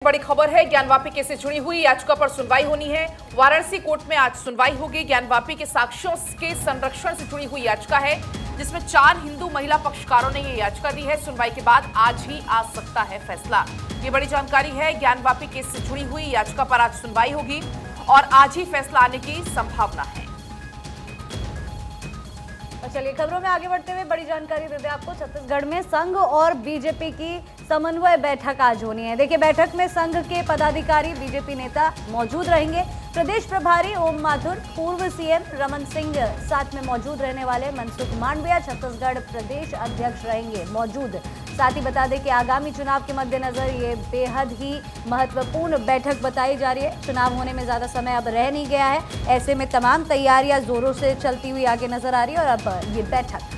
बड़ी खबर है। ज्ञानवापी केस से जुड़ी हुई याचिका पर सुनवाई होनी है। वाराणसी कोर्ट में आज सुनवाई होगी। ज्ञानवापी के साक्ष्यों के संरक्षण से जुड़ी हुई याचिका है, जिसमें 4 हिंदू महिला पक्षकारों ने ये याचिका दी है। सुनवाई के बाद आज ही आ सकता है फैसला। ये बड़ी जानकारी है। ज्ञानवापी केस से जुड़ी हुई याचिका पर आज सुनवाई होगी और आज ही फैसला आने की संभावना है। चलिए खबरों में आगे बढ़ते हुए बड़ी जानकारी दे दें आपको। छत्तीसगढ़ में संघ और बीजेपी की समन्वय बैठक आज होनी है। देखिए, बैठक में संघ के पदाधिकारी, बीजेपी नेता मौजूद रहेंगे। प्रदेश प्रभारी ओम माथुर, पूर्व सीएम रमन सिंह, साथ में मौजूद रहने वाले मनसुख मांडविया छत्तीसगढ़ प्रदेश अध्यक्ष रहेंगे मौजूद। साथ ही बता दें कि आगामी चुनाव के मद्देनजर ये बेहद ही महत्वपूर्ण बैठक बताई जा रही है। चुनाव होने में ज्यादा समय अब रह नहीं गया है, ऐसे में तमाम तैयारियां जोरों से चलती हुई आगे नजर आ रही है। और अब ये बैठक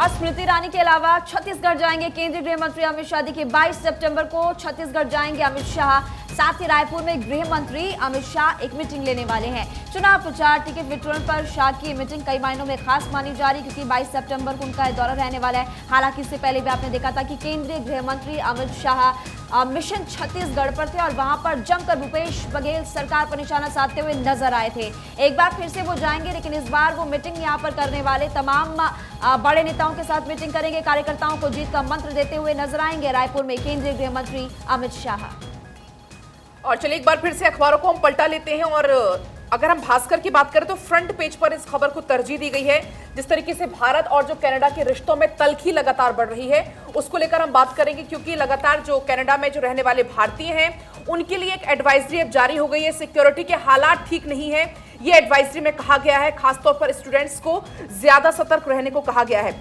स्मृति ईरानी के अलावा छत्तीसगढ़ जाएंगे केंद्रीय गृह मंत्री अमित शाह। देखिए, 22 सितंबर को छत्तीसगढ़ जाएंगे अमित शाह। साथ ही रायपुर में गृह मंत्री अमित शाह एक मीटिंग लेने वाले हैं। चुनाव प्रचार टिकट वितरण पर शाह की मीटिंग कई मायनों में खास मानी जा रही, क्योंकि 22 सितंबर को उनका दौरा रहने वाला है। हालांकि इससे पहले भी आपने देखा था कि केंद्रीय गृह मंत्री अमित शाह मिशन छत्तीसगढ़ पर थे और वहां पर जमकर भूपेश बघेल सरकार पर निशाना साधते हुए नजर आए थे। एक बार फिर से वो जाएंगे, लेकिन इस बार वो मीटिंग यहां पर करने वाले तमाम बड़े नेताओं के साथ मीटिंग करेंगे। कार्यकर्ताओं को जीत का मंत्र देते हुए नजर आएंगे रायपुर में केंद्रीय गृह मंत्री अमित शाह। और चलिए एक बार फिर से अखबारों को हम पलटा लेते हैं और अगर हम भास्कर की बात करें तो फ्रंट पेज पर इस खबर को तरजीह दी गई है। जिस तरीके से भारत और जो कनाडा के रिश्तों में तल्खी लगातार बढ़ रही है, उसको लेकर हम बात करेंगे, क्योंकि लगातार जो कनाडा में जो रहने वाले भारतीय हैं उनके लिए एक एडवाइजरी अब जारी हो गई है। सिक्योरिटी के हालात ठीक नहीं है, ये एडवाइजरी में कहा गया है। खासतौर पर स्टूडेंट्स को ज्यादा सतर्क रहने को कहा गया है।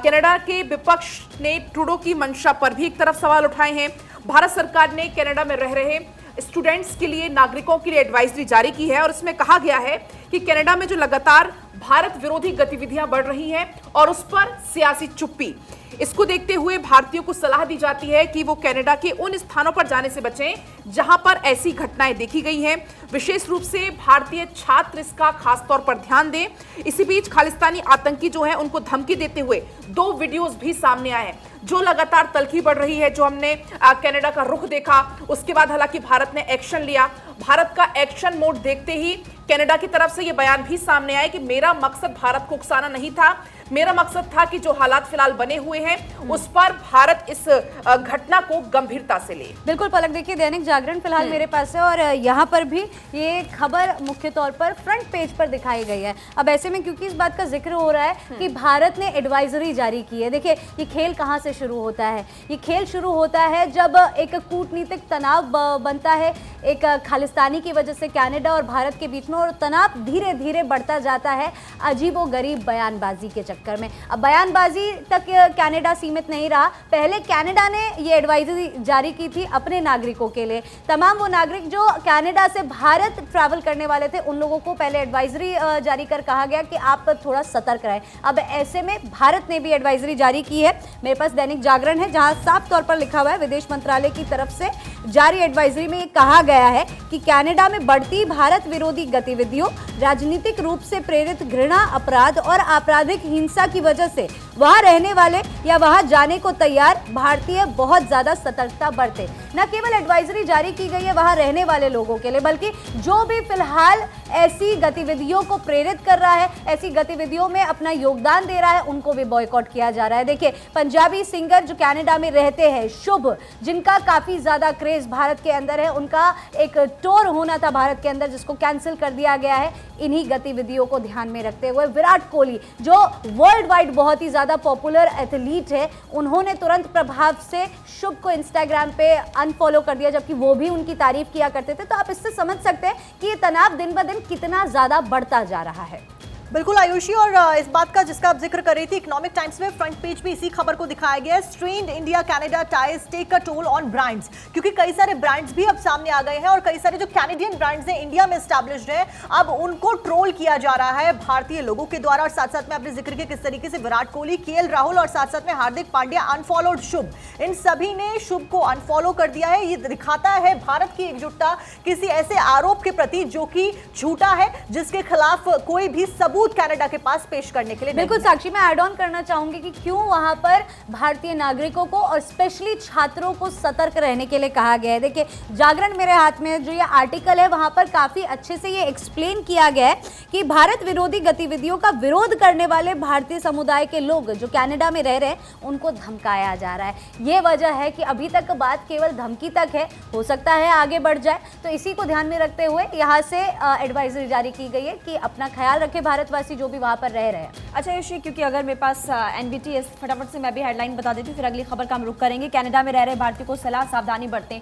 कनाडा के विपक्ष ने ट्रूडो की मंशा पर भी एक तरफ सवाल उठाए हैं। भारत सरकार ने कनाडा में रह रहे स्टूडेंट्स के लिए, नागरिकों के लिए एडवाइजरी जारी की है और इसमें कहा गया है कि कनाडा में जो लगातार भारत विरोधी गतिविधियां बढ़ रही हैं और उस पर सियासी चुप्पी, इसको देखते हुए भारतीयों को सलाह दी जाती है कि वो कनाडा के उन स्थानों पर जाने से बचें जहां पर ऐसी घटनाएं देखी गई हैं। विशेष रूप से भारतीय छात्र इसका खास तौर पर ध्यान दें। इसी बीच खालिस्तानी आतंकी जो हैं उनको धमकी देते हुए 2 वीडियोस भी सामने आए हैं, जो लगातार तल्खी बढ़ रही है। जो हमने कनाडा का रुख देखा, उसके बाद हालांकि भारत ने एक्शन लिया। भारत का एक्शन मोड देखते ही कनाडा की तरफ से यह बयान भी सामने आया कि मेरा मकसद भारत को उकसाना नहीं था, मेरा मकसद था कि जो हालात फिलहाल बने हुए हैं उस पर भारत इस घटना को गंभीरता से ले। बिल्कुल पलक, देखिए दैनिक जागरण फिलहाल मेरे पास है और यहाँ पर भी ये खबर मुख्य तौर पर फ्रंट पेज पर दिखाई गई है। अब ऐसे में क्योंकि इस बात का जिक्र हो रहा है कि भारत ने एडवाइजरी जारी की है। देखिए, ये खेल कहाँ से शुरू होता है? ये खेल शुरू होता है जब एक कूटनीतिक तनाव बनता है, एक खालिस्तानी की वजह से कनाडा और भारत के बीच में, और तनाव धीरे धीरे बढ़ता जाता है अजीबोगरीब बयानबाजी के चक्कर में। अब बयानबाजी तक कनाडा सीमित नहीं रहा। पहले कनाडा ने ये एडवाइजरी जारी की थी अपने नागरिकों के लिए। तमाम वो नागरिक जो कनाडा से भारत ट्रैवल करने वाले थे, उन लोगों को पहले एडवाइजरी जारी कर कहा गया कि आप थोड़ा सतर्क रहें। अब ऐसे में भारत ने भी एडवाइजरी जारी की है। मेरे पास दैनिक जागरण है, जहां साफ तौर पर लिखा हुआ है, विदेश मंत्रालय की तरफ से जारी एडवाइजरी में कहा गया है कि कनाडा में बढ़ती भारत विरोधी गतिविधियों, राजनीतिक रूप से प्रेरित घृणा, अपराध और आपराधिक हिंसा की वजह से वहां रहने वाले या वहां जाने को तैयार भारतीय बहुत ज्यादा सतर्कता बरते। न केवल एडवाइजरी जारी की गई है वहां रहने वाले लोगों के लिए, बल्कि जो भी फिलहाल ऐसी गतिविधियों को प्रेरित कर रहा है, ऐसी गतिविधियों में अपना योगदान दे रहा है, उनको भी बॉयकॉट किया जा रहा है। देखिए, पंजाबी सिंगर जो कनाडा में रहते हैं, शुभ, जिनका काफी ज्यादा क्रेज भारत के अंदर है, उनका एक टूर होना था भारत के अंदर, जिसको कैंसिल कर दिया गया है। इन्हीं गतिविधियों को ध्यान में रखते हुए विराट कोहली, जो वर्ल्ड वाइड बहुत ही ज्यादा पॉपुलर एथलीट है, उन्होंने तुरंत प्रभाव से शुभ को इंस्टाग्राम पे अनफॉलो कर दिया, जबकि वो भी उनकी तारीफ किया करते थे। तो आप इससे समझ सकते हैं कि ये तनाव दिन ब दिन कितना ज्यादा बढ़ता जा रहा है। बिल्कुल आयुषी, और इस बात का जिसका आप जिक्र कर रही थी, इकोनॉमिक टाइम्स में फ्रंट पेज पे इसी खबर को दिखाया गया है। Strained India Canada ties take a toll on brands, क्योंकि कई सारे ब्रांड्स भी अब सामने आ गए हैं और कई सारे जो कैनेडियन ब्रांड्स हैं, इंडिया में एस्टैब्लिश्ड हैं, अब उनको ट्रोल किया जा रहा है भारतीय लोगों के द्वारा। और साथ साथ में आपने जिक्र किया किस तरीके से विराट कोहली, केएल राहुल और साथ साथ में हार्दिक पांड्या अनफॉलोड शुभ, इन सभी ने शुभ को अनफॉलो कर दिया है। ये दिखाता है भारत की एकजुटता किसी ऐसे आरोप के प्रति जो कि झूठा है, जिसके खिलाफ कोई भी सबूत सबूत कनाडा के पास पेश करने के लिए बिल्कुल साक्षी, मैं ऐड ऑन करना चाहूंगी कि क्यों वहां पर भारतीय नागरिकों को और स्पेशली छात्रों को सतर्क रहने के लिए कहा गया है। देखिए, जागरण मेरे हाथ में जो ये आर्टिकल है वहां पर काफी अच्छे से ये एक्सप्लेन किया गया है कि भारत विरोधी गतिविधियों का विरोध करने वाले भारतीय समुदाय के लोग जो कनाडा में रह रहे हैं उनको धमकाया जा रहा है। ये वजह है कि अभी तक बात केवल धमकी तक है, हो सकता है आगे बढ़ जाए। तो इसी को ध्यान में रखते हुए यहाँ से एडवाइजरी जारी की गई है कि अपना ख्याल रखे भारतवासी जो भी वहां पर रह रहे हैं। अच्छा यशी, क्योंकि अगर मेरे पास एनबीटी फटाफट से मैं भी हेडलाइन बता देती हूँ, फिर अगली खबर का हम रुख करेंगे। कनाडा में रह रहे भारतीयों को सलाह, सावधानी बरतें।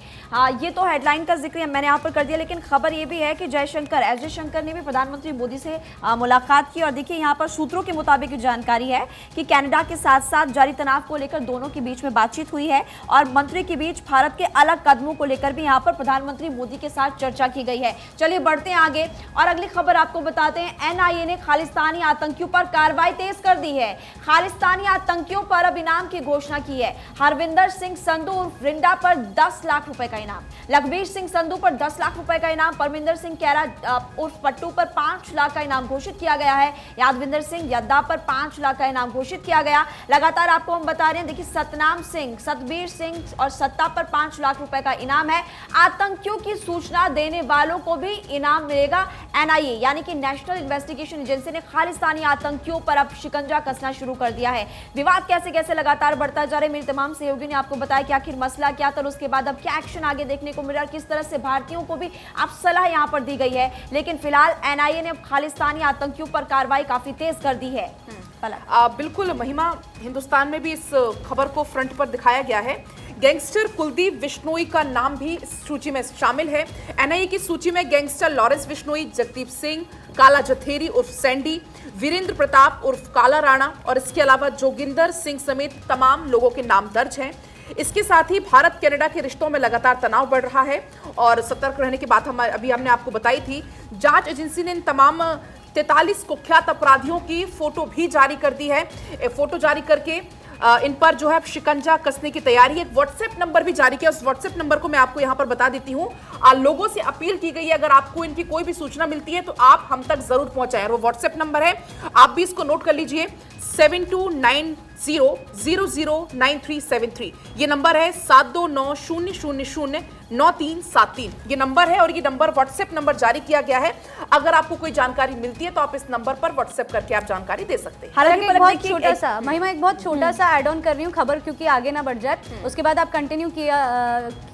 ये तो हेडलाइन का जिक्र मैंने यहाँ पर कर दिया, लेकिन खबर ये भी है कि जयशंकर, एस जयशंकर ने भी प्रधानमंत्री मोदी से मुलाकात की। और देखिए, यहाँ पर सूत्रों के मुताबिक जानकारी है कि कनाडा के साथ साथ जारी तनाव को लेकर दोनों के बीच में बातचीत हुई है और मंत्री के बीच भारत के अलग कदमों को लेकर भी यहाँ पर प्रधानमंत्री मोदी के साथ चर्चा की गई है। चलिए बढ़ते हैं आगे और अगली खबर आपको बताते हैं। एनआईए ने खालिस्तानी आतंकियों पर कार्रवाई तेज कर दी है। खालिस्तानी आतंकियों पर अब इनाम की घोषणा की है। हरविंदर सिंह संधू उर्फ रिंडा पर 10 लाख रुपए का इनाम, लखबीर सिंह संधू पर 10 लाख रुपए का इनाम, परमिंदर सिंह कैरा उर्फ पट्टू पर 5 लाख का इनाम घोषित किया गया है। यादविंदर सिंह यद्दा पर 5 लाख का इनाम घोषित किया गया। लगातार आपको हम बता रहे हैं, देखिए, सतनाम सिंह, सतबीर सिंह और सत्ता पर 5 लाख रुपए का इनाम है। आतंकियों की सूचना देने वालों को भी इनाम मिलेगा। एनआईए यानी कि नेशनल इन्वेस्टिगेशन एजेंसी ने खालिस्तानी आतंकियों पर अब शिकंजा कसना शुरू कर दिया है। विवाद कैसे कैसे लगातार बढ़ता जा रहा है। मेरे तमाम सहयोगियों ने आपको बताया कि आखिर मसला क्या था, उसके बाद अब क्या एक्शन आगे देखने को मिल रहा है, किस तरह से भारतीयों को भी अब सलाह यहां पर दी गई है। लेकिन फिलहाल एनआईए ने अब खालिस्तानी आतंकियों पर कार्रवाई काफी तेज कर दी है। बिल्कुल महिमा, हिंदुस्तान में भी इस खबर को फ्रंट पर दिखाया गया है। गैंगस्टर कुलदीप बिश्नोई का नाम भी इस सूची में शामिल है। एनआईए की सूची में गैंगस्टर लॉरेंस बिश्नोई, जगदीप सिंह, काला जथेरी उर्फ सैंडी, वीरेंद्र प्रताप उर्फ काला राणा और इसके अलावा जोगिंदर सिंह समेत तमाम लोगों के नाम दर्ज हैं। इसके साथ ही भारत कनाडा के रिश्तों में लगातार तनाव बढ़ रहा है और सतर्क रहने की बात हमने आपको बताई थी। जांच एजेंसी ने इन तमाम 43 कुख्यात अपराधियों की फोटो भी जारी कर दी है। फोटो जारी करके इन पर जो है शिकंजा कसने की तैयारी। एक व्हाट्सएप नंबर भी जारी किया, उस व्हाट्सएप नंबर को मैं आपको यहां पर बता देती हूं। लोगों से अपील की गई है, अगर आपको इनकी कोई भी सूचना मिलती है तो आप हम तक जरूर पहुंचाएं। वो व्हाट्सएप नंबर है, आप भी इसको नोट कर लीजिए, 7290009373। ये नंबर है 7290009373। ये नंबर है और ये नंबर व्हाट्सएप नंबर जारी किया गया है। अगर आपको कोई जानकारी मिलती है तो आप इस नंबर पर व्हाट्सएप करके आप जानकारी दे सकते हैं। हालांकि एक बहुत छोटा सा, महिमा, एक बहुत छोटा सा ऐड ऑन कर रही हूँ खबर, क्योंकि आगे ना बढ़ जाए, उसके बाद आप कंटिन्यू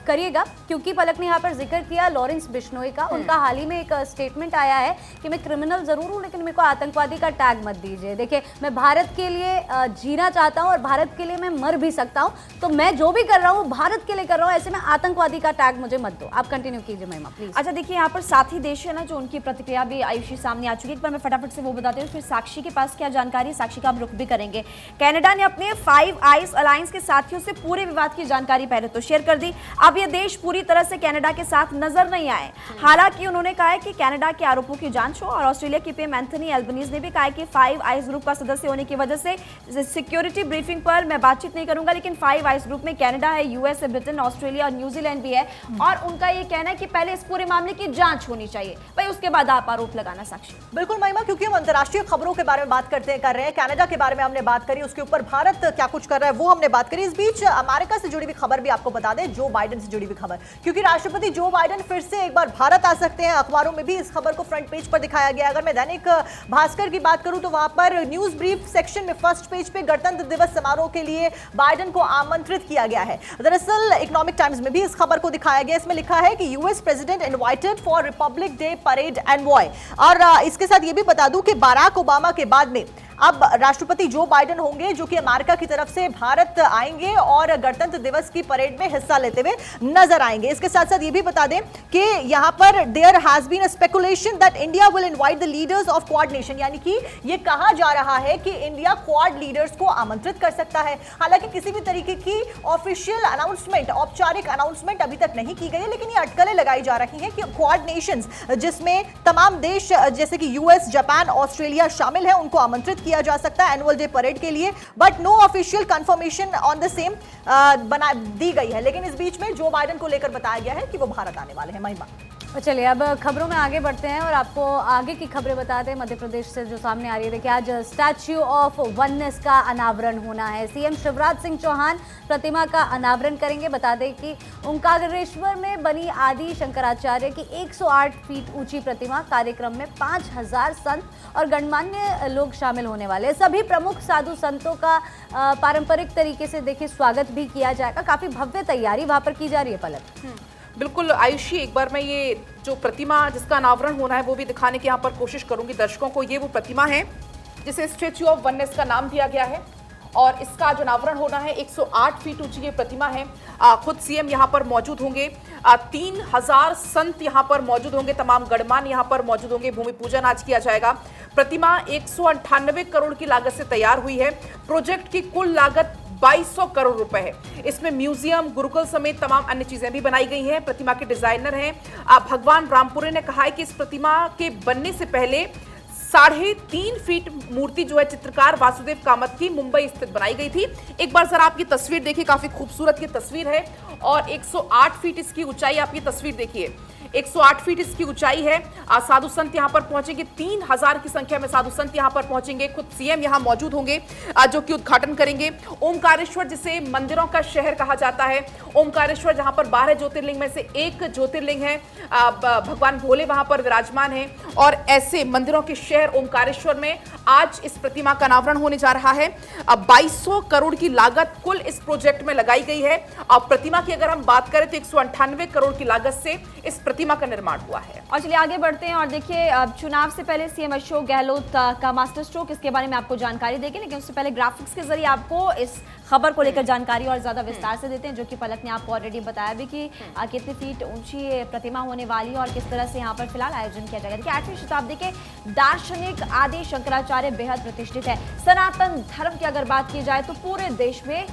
करिएगा। क्योंकि पलक ने यहाँ पर जिक्र किया लॉरेंस बिश्नोई का। उनका हाल ही में एक स्टेटमेंट आया है कि मैं क्रिमिनल जरूर हूँ लेकिन मेरे को आतंकवादी का टैग मत दीजिए। देखिए, मैं भारत के लिए जीना चाहता हूँ और भारत के लिए मैं मर भी सकता हूँ, तो मैं जो भी कर रहा हूँ भारत के लिए कर रहा हूँ, ऐसे में आतंकवादी का टैग मुझे मत दो। आप कंटिन्यू कीजिए महिमा प्लीज। अच्छा देखिए, यहाँ पर साथी देश है ना, जो उनकी प्रतिक्रिया भी आयुषी सामने आ चुकी है। एक बार मैं फटाफट से वो बताती हूँ, फिर साक्षी के पास क्या जानकारी, साक्षी का हम रुख भी करेंगे। कनाडा ने अपने 5 आइज अलायंस के साथियों से पूरे विवाद की जानकारी पहले तो शेयर कर दी। अब ये देश पूरी तरह से कनाडा के साथ नजर नहीं आए। हालांकि उन्होंने कहा है कि कनाडा के आरोपों की जांच हो और ऑस्ट्रेलिया के पीएम एंथनी एल्बनीज ने भी कहा है कि 5 आइज ग्रुप का सदस्य होने की वजह से सिक्योरिटी ब्रीफिंग पर मैं बातचीत नहीं करूंगा, लेकिन 5 आइज ग्रुप में कनाडा है, यूएस है, ब्रिटेन, ऑस्ट्रेलिया और न्यूजीलैंड भी है। और उनका ये कहना है कि पहले इस पूरे मामले की जांच होनी चाहिए, भाई उसके बाद आप आरोप लगाना। साक्षी बिल्कुल महिमा, क्योंकि हम अंतर्राष्ट्रीय खबरों के बारे में बात कर रहे हैं, कनाडा के बारे में हमने बात करी, उसके ऊपर भारत क्या कुछ कर रहा है वो हमने बात करी। इस बीच अमेरिका से जुड़ी हुई खबर भी आपको बता दें, जो बाइडेन से जुड़ी हुई खबर, क्योंकि राष्ट्रपति जो बाइडेन फिर से एक बार भारत आ सकते हैं। अखबारों में भी इस खबर को फ्रंट पेज पर दिखाया गया। अगर मैं दैनिक भास्कर की बात करूं तो वहां पर न्यूज ब्रीफ सेक्शन में फर्स्ट पेज पे गणतंत्र दिवस समारोह के लिए बाइडेन को आमंत्रित किया गया है। दरअसल इकोनॉमिक टाइम्स में भी इस खबर को दिखाया गया। इसमें लिखा है कि US president invited for Republic day parade envoy. और इसके साथ ये भी बता दूं कि बराक ओबामा के बाद में अब राष्ट्रपति जो बाइडेन होंगे, जो कि अमेरिका की तरफ से भारत आएंगे और गणतंत्र दिवस की परेड में हिस्सा लेते हुए नजर आएंगे। इसके साथ साथ ये भी बता दें कि यहां पर there has been a speculation that India will invite the leaders of Quad nation, यानी कि ये कहा जा रहा है कि इंडिया क्वाड लीडर्स को आमंत्रित कर सकता है। हालांकि किसी भी तरीके की ऑफिशियल अनाउंसमेंट, औपचारिक अनाउंसमेंट अभी तक नहीं की गई है, लेकिन ये अटकलें लगाई जा रही हैं कि क्वाड नेशंस, जिसमें तमाम देश जैसे कि यूएस, जापान, ऑस्ट्रेलिया शामिल है, उनको आमंत्रित किया जा सकता है एनुअल डे परेड के लिए। But no official confirmation on the same बना दी गई है। लेकिन इस बीच में जो बाइडेन को लेकर बताया गया है कि वो भारत आने वाले हैं। महिमा और चलिए अब खबरों में आगे बढ़ते हैं और आपको आगे की खबरें बताते हैं मध्य प्रदेश से जो सामने आ रही है। देखिए आज स्टैच्यू ऑफ वननेस का अनावरण होना है। सीएम शिवराज सिंह चौहान प्रतिमा का अनावरण करेंगे। बता दें कि ओंकारेश्वर में बनी आदि शंकराचार्य की 108 फीट ऊंची प्रतिमा कार्यक्रम में 5000 संत और गणमान्य लोग शामिल होने वाले हैं। सभी प्रमुख साधु संतों का पारंपरिक तरीके से देखिए स्वागत भी किया जाएगा। काफी भव्य तैयारी वहां पर की जा रही है। पलक बिल्कुल आयुषी, एक बार मैं ये जो प्रतिमा जिसका अनावरण होना है वो भी दिखाने की यहाँ पर कोशिश करूंगी दर्शकों को। ये वो प्रतिमा है जिसे स्टैच्यू ऑफ वननेस का नाम दिया गया है और इसका जो अनावरण होना है 108 फीट ऊंची ये प्रतिमा है। खुद सीएम यहाँ पर मौजूद होंगे। 3000 संत यहाँ पर मौजूद होंगे। तमाम गणमान्य यहाँ पर मौजूद होंगे। भूमि पूजन आज किया जाएगा। प्रतिमा 198 करोड़ की लागत से तैयार हुई है। प्रोजेक्ट की कुल लागत 2200 करोड़ रुपए है। इसमें म्यूजियम, गुरुकुल समेत तमाम अन्य चीजें भी बनाई गई हैं। प्रतिमा के डिजाइनर हैं भगवान रामपुरे ने कहा है कि इस प्रतिमा के बनने से पहले 3.5 फीट मूर्ति जो है चित्रकार वासुदेव कामत की मुंबई स्थित बनाई गई थी। एक बार जरा आप ये तस्वीर देखिए, काफी खूबसूरत ये तस्वीर है और 108 फीट इसकी ऊंचाई। आप ये तस्वीर देखिए, 108 फीट इसकी ऊंचाई है। साधु संत यहां पर पहुंचेंगे। 3000 की संख्या में साधु संत यहां पर पहुंचेंगे। खुद सीएम यहां मौजूद होंगे जो कि उद्घाटन करेंगे। ओमकारेश्वर जिसे मंदिरों का शहर कहा जाता है, ओमकारेश्वर जहां पर 12 ज्योतिर्लिंग में से एक ज्योतिर्लिंग है। भगवान भोले वहां पर विराजमान है और ऐसे मंदिरों के शहर ओमकारेश्वर में आज इस प्रतिमा का अनावरण होने जा रहा है। 2200 करोड़ की लागत कुल इस प्रोजेक्ट में लगाई गई है। अब प्रतिमा की अगर हम बात करें तो 198 करोड़ की लागत से इस प्रतिमा का निर्माण हुआ है। और चलिए आगे बढ़ते हैं और देखिए चुनाव से पहले सीएम अशोक गहलोत का मास्टर स्ट्रोक, इसके बारे में आपको जानकारी देंगे, लेकिन उससे पहले ग्राफिक्स के जरिए आपको इस खबर को लेकर जानकारी और ज्यादा विस्तार से देते हैं, जो कि पलक ने आपको ऑलरेडी बताया भी कि कितनी फीट ऊंची प्रतिमा होने वाली है और किस तरह से यहाँ पर फिलहाल आयोजन किया जाएगा। देखिए 8वीं शताब्दी के दार्शनिक आदि शंकराचार्य बेहद प्रतिष्ठित है। सनातन धर्म की अगर बात की जाए तो पूरे देश में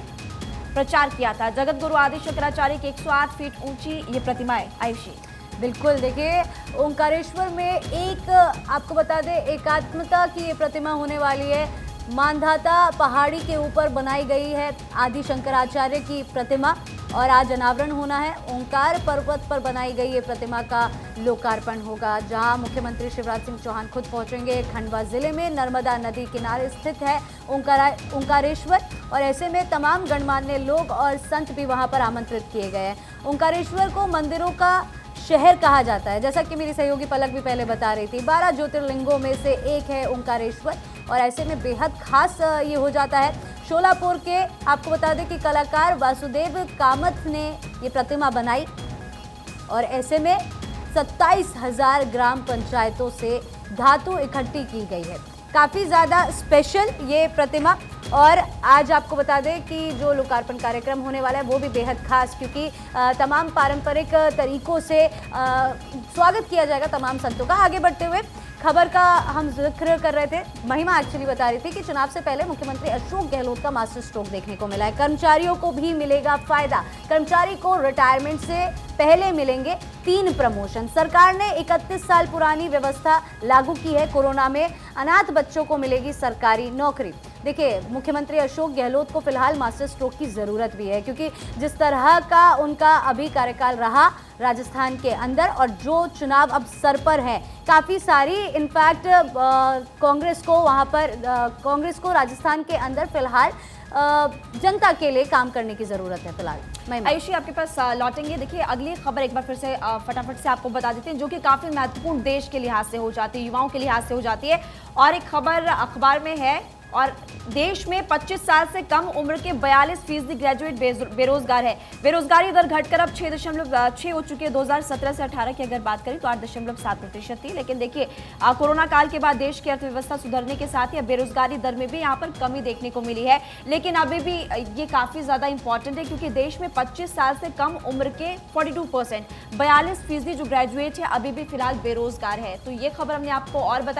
प्रचार किया था। जगत गुरु आदि शंकराचार्य की 108 फीट ऊंची ये प्रतिमा है। आयुषी बिल्कुल, देखिए ओंकारेश्वर में एक आपको बता दें एकात्मता की ये प्रतिमा होने वाली है। मानधाता पहाड़ी के ऊपर बनाई गई है आदि शंकराचार्य की प्रतिमा और आज अनावरण होना है। ओंकार पर्वत पर बनाई गई ये प्रतिमा का लोकार्पण होगा, जहां मुख्यमंत्री शिवराज सिंह चौहान खुद पहुंचेंगे। खंडवा जिले में नर्मदा नदी किनारे स्थित है ओंकारेश्वर और ऐसे में तमाम गणमान्य लोग और संत भी वहां पर आमंत्रित किए गए हैं। ओंकारेश्वर को मंदिरों का शहर कहा जाता है, जैसा कि मेरी सहयोगी पलक भी पहले बता रही थी। 12 ज्योतिर्लिंगों में से एक है ओंकारेश्वर और ऐसे में बेहद खास ये हो जाता है। शोलापुर के आपको बता दें कि कलाकार वासुदेव कामत ने ये प्रतिमा बनाई और ऐसे में 27,000 ग्राम पंचायतों से धातु इकट्ठी की गई है। काफ़ी ज़्यादा स्पेशल ये प्रतिमा और आज आपको बता दें कि जो लोकार्पण कार्यक्रम होने वाला है वो भी बेहद खास, क्योंकि तमाम पारंपरिक तरीकों से स्वागत किया जाएगा तमाम संतों का। आगे बढ़ते हुए खबर का हम जिक्र कर रहे थे, महिमा एक्चुअली बता रही थी कि चुनाव से पहले मुख्यमंत्री अशोक गहलोत का मास्टर स्ट्रोक देखने को मिला है। कर्मचारियों को भी मिलेगा फायदा। कर्मचारी को रिटायरमेंट से पहले मिलेंगे 3 प्रमोशन। सरकार ने 31 साल पुरानी व्यवस्था लागू की है। कोरोना में अनाथ बच्चों को मिलेगी सरकारी नौकरी। देखिए मुख्यमंत्री अशोक गहलोत को फिलहाल मास्टर स्ट्रोक की ज़रूरत भी है, क्योंकि जिस तरह का उनका अभी कार्यकाल रहा राजस्थान के अंदर और जो चुनाव अब सर पर है, काफ़ी सारी इनफैक्ट कांग्रेस को वहाँ पर कांग्रेस को राजस्थान के अंदर फिलहाल जनता के लिए काम करने की ज़रूरत है फिलहाल। आयुषी आपके पास लौटेंगे। देखिए अगली खबर एक बार फिर से फटाफट से आपको बता देते हैं, जो कि काफ़ी महत्वपूर्ण देश के लिहाज से हो जाती है, युवाओं के लिहाज से हो जाती है। और एक खबर अखबार में है और देश में 25 साल से कम उम्र के 42% ग्रेजुएट बेरोजगार है। बेरोजगारी दर घटकर अब 6.6 हो चुकी है। 2017 से 18 की अगर बात करें तो 8.7% थी। लेकिन देखिए कोरोना काल के बाद देश की अर्थव्यवस्था सुधरने के साथ ही अब बेरोजगारी दर में भी यहाँ पर कमी देखने को मिली है। लेकिन अभी भी ये काफ़ी ज़्यादा इंपॉर्टेंट है, क्योंकि देश में 25 साल से कम उम्र के 42% 42% जो ग्रेजुएट है अभी भी फिलहाल बेरोजगार है। तो ये खबर हमने आपको और बताई।